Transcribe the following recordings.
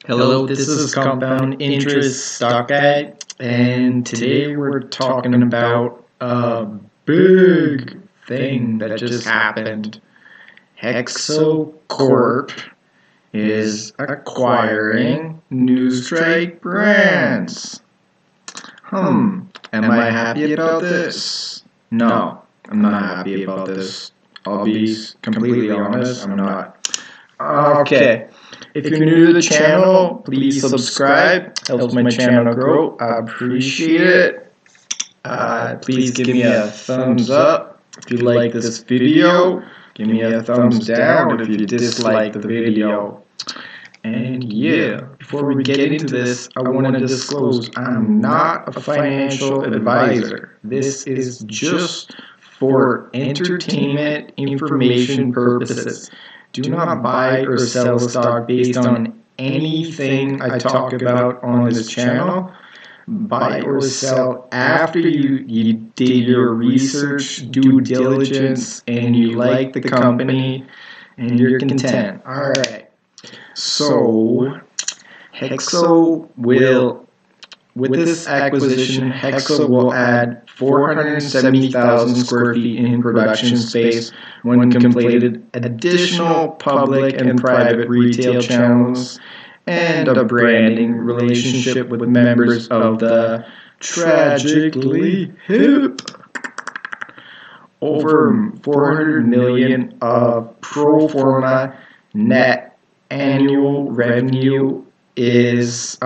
Hello, this is Compound Interest Stock Guy, and today we're talking about a big thing that just happened. HEXO Corp is acquiring NEWSTRIKE brands. Am I happy about this? No, I'm not happy about this. I'll be completely honest, I'm not. Okay. If you're new to the channel, please subscribe. Helps my channel grow. I appreciate it. Please give me a thumbs up if you like this video. Give me a thumbs down if you dislike the video. And yeah, before we get into this, I want to disclose I'm not a financial advisor. This is just for entertainment information purposes. Do not buy or sell stock based on anything I talk about on this channel. Buy or sell after you did your research, due diligence, and you like the company and you're content. Alright, so HEXO will, with this acquisition, HEXO will add 470,000 square feet in production space when completed, additional public and private retail channels, and a branding relationship with members of the tragically hip. Over 400 million of pro forma net annual revenue is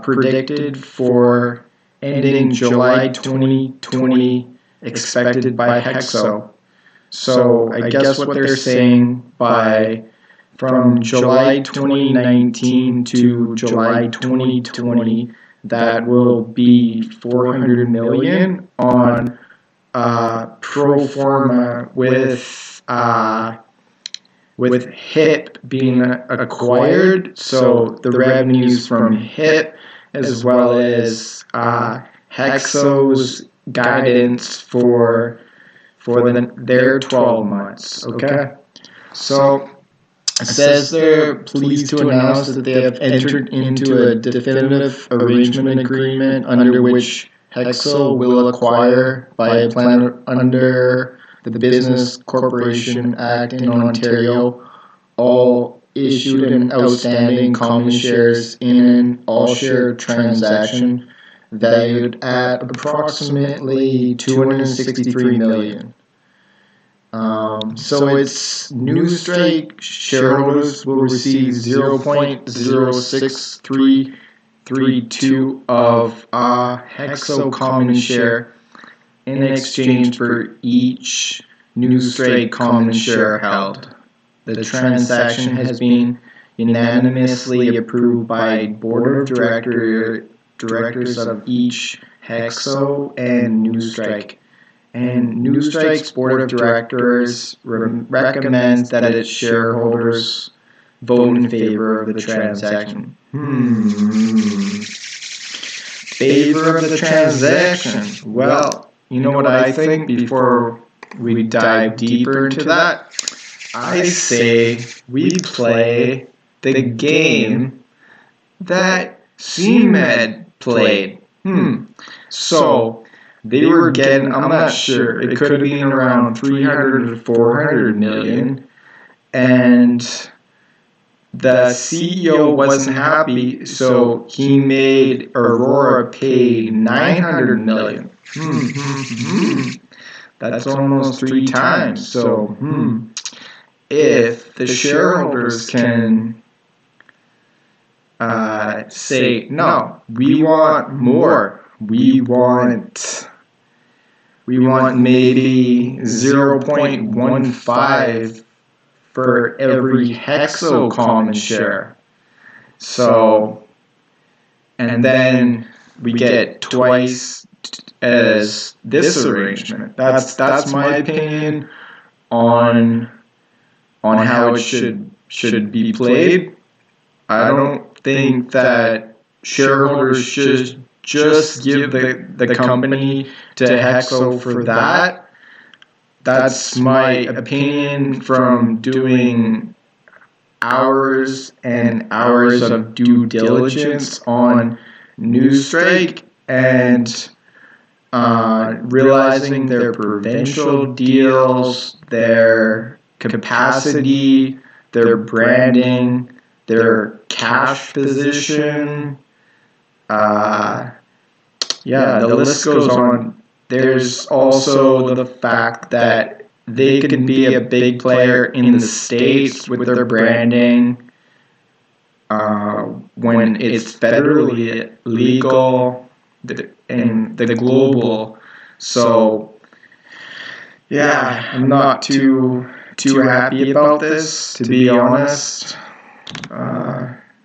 predicted for ending July 2020, expected by HEXO. So I guess what they're saying from July 2019 to July 2020, that will be 400 million on pro forma with HIP being acquired, so the revenues from HIP as well as HEXO's guidance for their 12 months. Okay, so it says they're pleased to announce that they have entered into a definitive arrangement agreement under which HEXO will acquire by a plan under the Business Corporation Act in Ontario all issued and outstanding common shares in an all-share transaction valued at approximately $263 million. So its NEWSTRIKE shareholders will receive 0.06332 of HEXO common share in exchange for each NEWSTRIKE common share held. The transaction has been unanimously approved by board of directors of each HEXO and NEWSTRIKE. And NEWSTRIKE's board of directors recommends that its shareholders vote in favor of the transaction. Favor of the transaction. Well, you know what I think before we dive deeper into that? I say we play the game that CMED played. So they were getting, I'm not sure, it could have been around 300 to 400 million, and the CEO wasn't happy, so he made Aurora pay 900 million. That's almost 3 times. So if the shareholders can say, no, we want more, we want maybe 0.15 for every HEXO common share. So, and then we get twice as this arrangement. That's my opinion on how it should be played. I don't think that shareholders should just give the company to HEXO for that. That's my opinion from doing hours and hours of due diligence on NEWSTRIKE and realizing their provincial deals, their capacity, their branding, their cash position. The list goes on. There's also the fact that they could be a big player in the States with their branding when it's federally legal and the global. So, I'm not too happy about this, to be honest.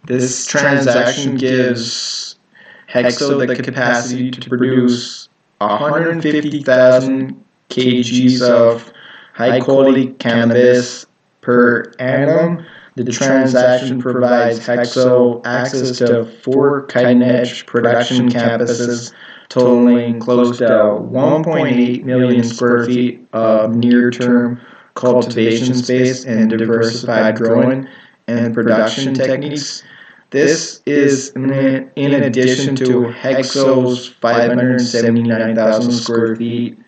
This transaction gives HEXO the capacity to produce 150,000 kgs of high-quality cannabis per annum. The transaction provides HEXO access to 4 cutting-edge production campuses totaling close to 1.8 million square feet of near-term cultivation space and diversified growing and production techniques. This is in addition to HEXO's 579,000 square feet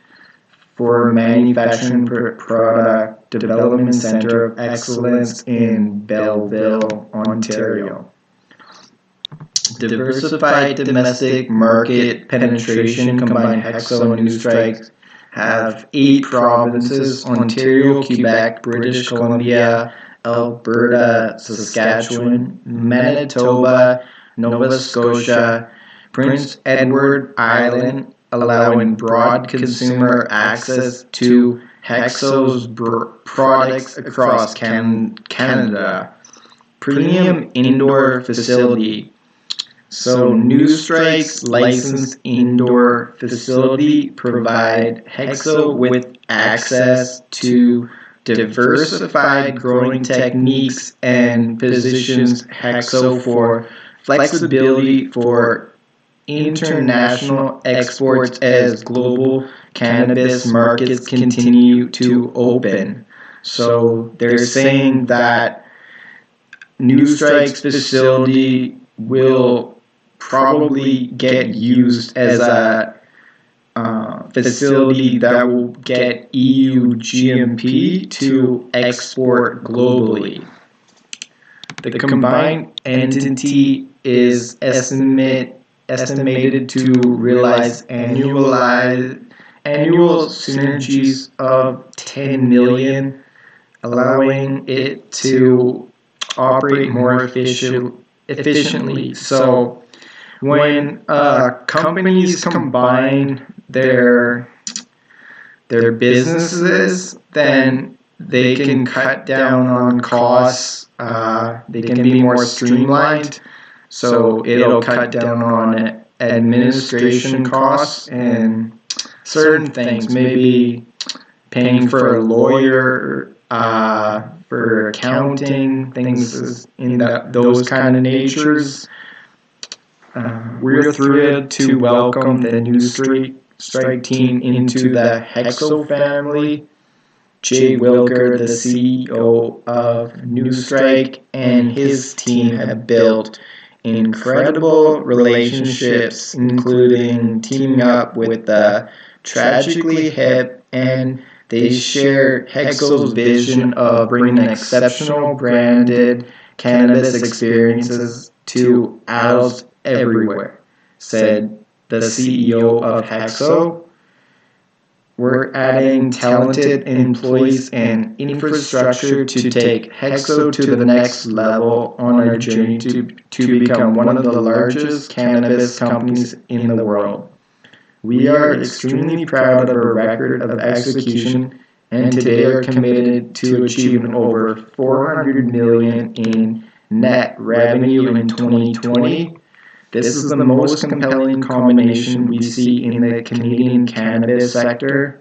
for Manufacturing Product Development Center of Excellence in Belleville, Ontario. Diversified domestic market penetration combined HEXO and NEWSTRIKE have 8 provinces: Ontario, Quebec, British Columbia, Alberta, Saskatchewan, Manitoba, Nova Scotia, Prince Edward Island, allowing broad consumer access to HEXO's products across Canada. Premium indoor facility. So NEWSTRIKE's licensed indoor facility provide HEXO with access to diversified growing techniques and positions HEXO for flexibility for international exports as global cannabis markets continue to open. So they're saying that NEWSTRIKE's facility will probably get used as a facility that will get EU GMP to export globally. The combined entity is estimated to realize annual synergies of 10 million, allowing it to operate more efficiently. So when companies combine their businesses, then they can cut down on costs. They can be more streamlined. So it'll cut down on administration costs and certain things, maybe paying for a lawyer, for accounting, things in those kind of natures. We're thrilled to welcome the NEWSTRIKE team into the HEXO family. Jay Wilker, the CEO of NEWSTRIKE, and his team have built incredible relationships, including teaming up with the Tragically Hip, and they share HEXO's vision of bringing exceptional branded cannabis experiences to adults everywhere, said the CEO of HEXO. We're adding talented employees and infrastructure to take HEXO to the next level on our journey to become one of the largest cannabis companies in the world. We are extremely proud of our record of execution and today are committed to achieving over $400 million in net revenue in 2020. This is the most compelling combination we see in the Canadian cannabis sector.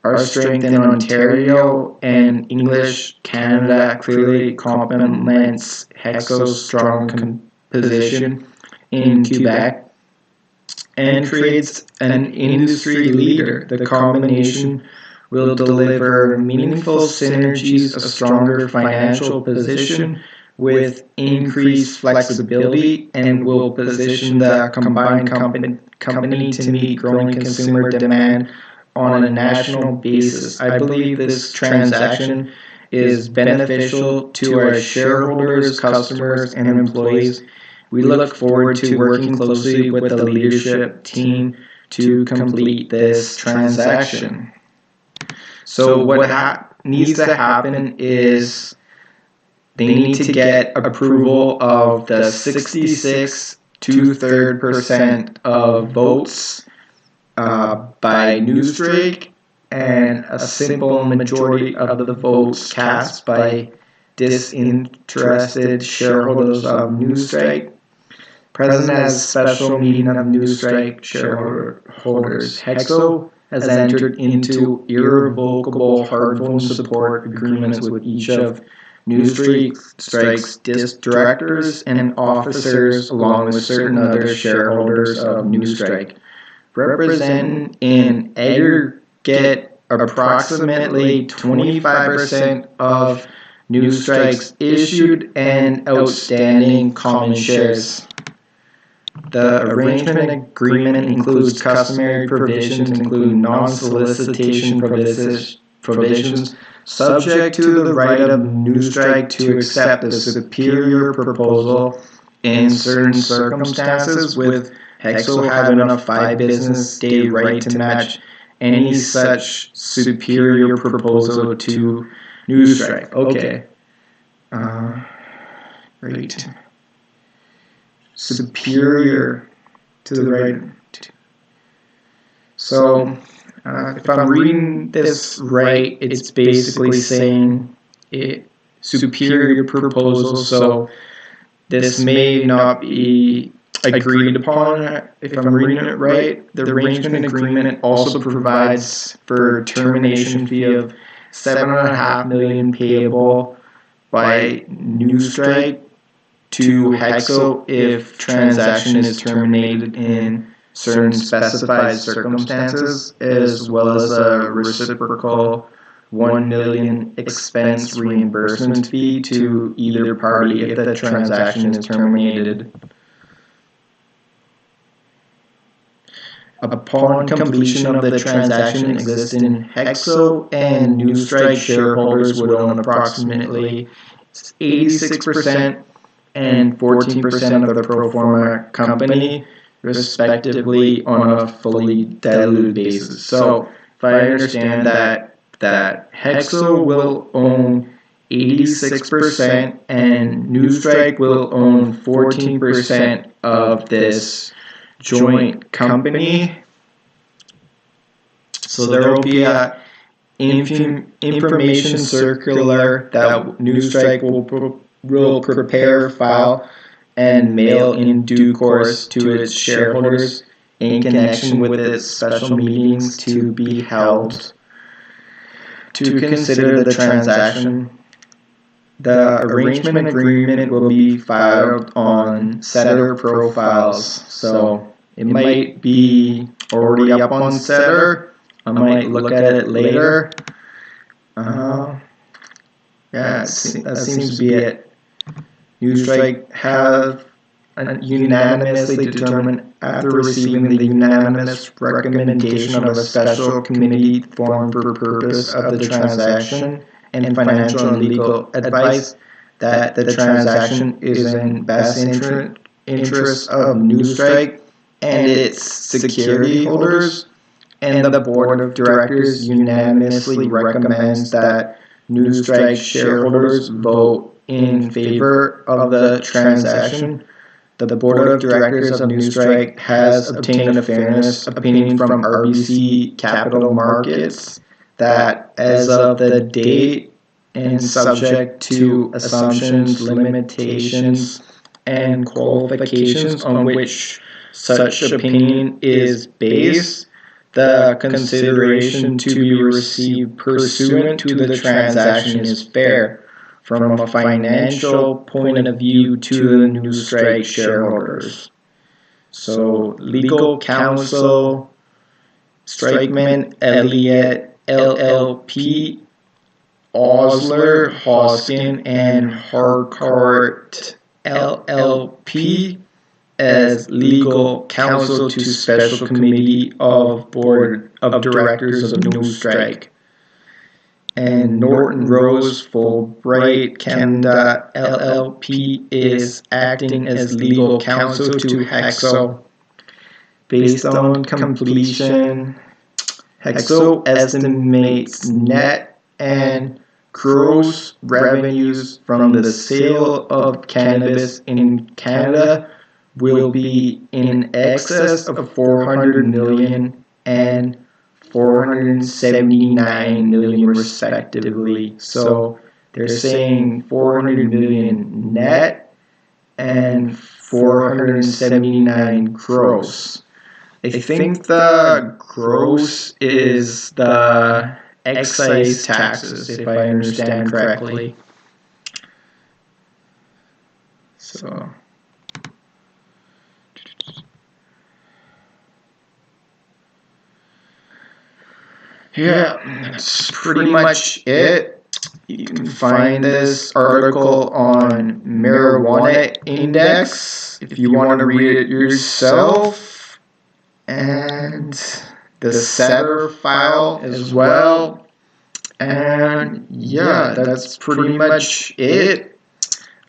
Our strength in Ontario and English Canada clearly complements HEXO's strong position in Quebec and creates an industry leader. The combination will deliver meaningful synergies, a stronger financial position, with increased flexibility and will position the combined company to meet growing consumer demand on a national basis. I believe this transaction is beneficial to our shareholders, customers, and employees. We look forward to working closely with the leadership team to complete this transaction. So what needs to happen is they need to get approval of the 66 2/3% of votes by NEWSTRIKE and a simple majority of the votes cast by disinterested shareholders of NEWSTRIKE. Present as special meeting of NEWSTRIKE shareholders, HEXO has entered into irrevocable hard vote support agreements with each of NEWSTRIKE's directors and officers, along with certain other shareholders of NEWSTRIKE, representing in aggregate approximately 25% of NEWSTRIKE's issued and outstanding common shares. The arrangement agreement includes customary provisions, including non-solicitation provisions, subject to the right of NEWSTRIKE to accept the superior proposal in certain circumstances, with HEXO having a 5 business day right to match any such superior proposal to NEWSTRIKE. Okay. Right. Superior to the right. So, if I'm reading this right, it's basically saying superior proposal. So this may not be agreed upon. If I'm reading it right, the arrangement agreement also provides for termination fee of $7.5 million payable by NEWSTRIKE to HEXO if transaction is terminated in certain specified circumstances, as well as a reciprocal $1 million expense reimbursement fee to either party if the transaction is terminated. Upon completion of the transaction, existing HEXO and NEWSTRIKE shareholders would own approximately 86% and 14% of the pro forma company, respectively, on a fully diluted basis. So, if I understand that HEXO will own 86% and NEWSTRIKE will own 14% of this joint company. So there will be a information circular that NEWSTRIKE will prepare, file, and mail in due course to its shareholders in connection with its special meetings to be held to consider the transaction. The arrangement agreement will be filed on Setter profiles, so it might be already up on Setter. I might look at it later. Yeah, that seems to be it. NEWSTRIKE have unanimously determined, after receiving the unanimous recommendation of a special committee formed for purpose of the transaction and financial and legal advice, that the transaction is in best interest of NEWSTRIKE and its security holders, and the board of directors unanimously recommends that NEWSTRIKE shareholders vote in favor of the transaction. The board of directors of NEWSTRIKE has obtained a fairness opinion from RBC Capital Markets that, as of the date and subject to assumptions, limitations, and qualifications on which such opinion is based, the consideration to be received pursuant to the transaction is fair from a financial point of view to the NEWSTRIKE shareholders. So, legal counsel, Strikeman Elliott LLP, Osler, Hoskin, and Harcourt LLP as legal counsel to Special Committee of Board of Directors of NEWSTRIKE. And Norton Rose Fulbright Canada LLP is acting as legal counsel to HEXO. Based on completion, HEXO estimates net and gross revenues from the sale of cannabis in Canada will be in excess of 400 million and 479 million respectively. So they're saying 400 million net and 479 gross. I think the gross is the excise taxes, if I understand correctly. So yeah, that's pretty much it. You can find this article on Marijuana Index if you want to read it yourself, and the setter file as well. And yeah, that's pretty much it.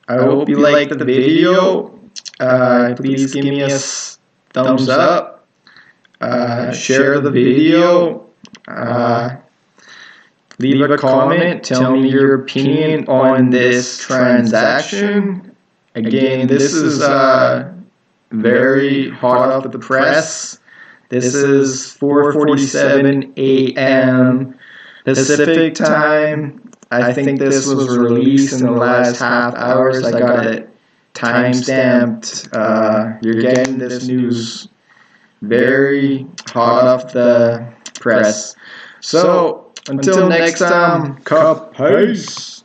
I hope you liked the video. Please give me a thumbs up. Share the video. Leave a comment. Tell me your opinion on this transaction. Again, this is very hot off the press. This is 4:47 a.m. Pacific time. I think this was released in the last half hours. I got it time-stamped. You're getting this news very hot off the press. So, until next time, peace.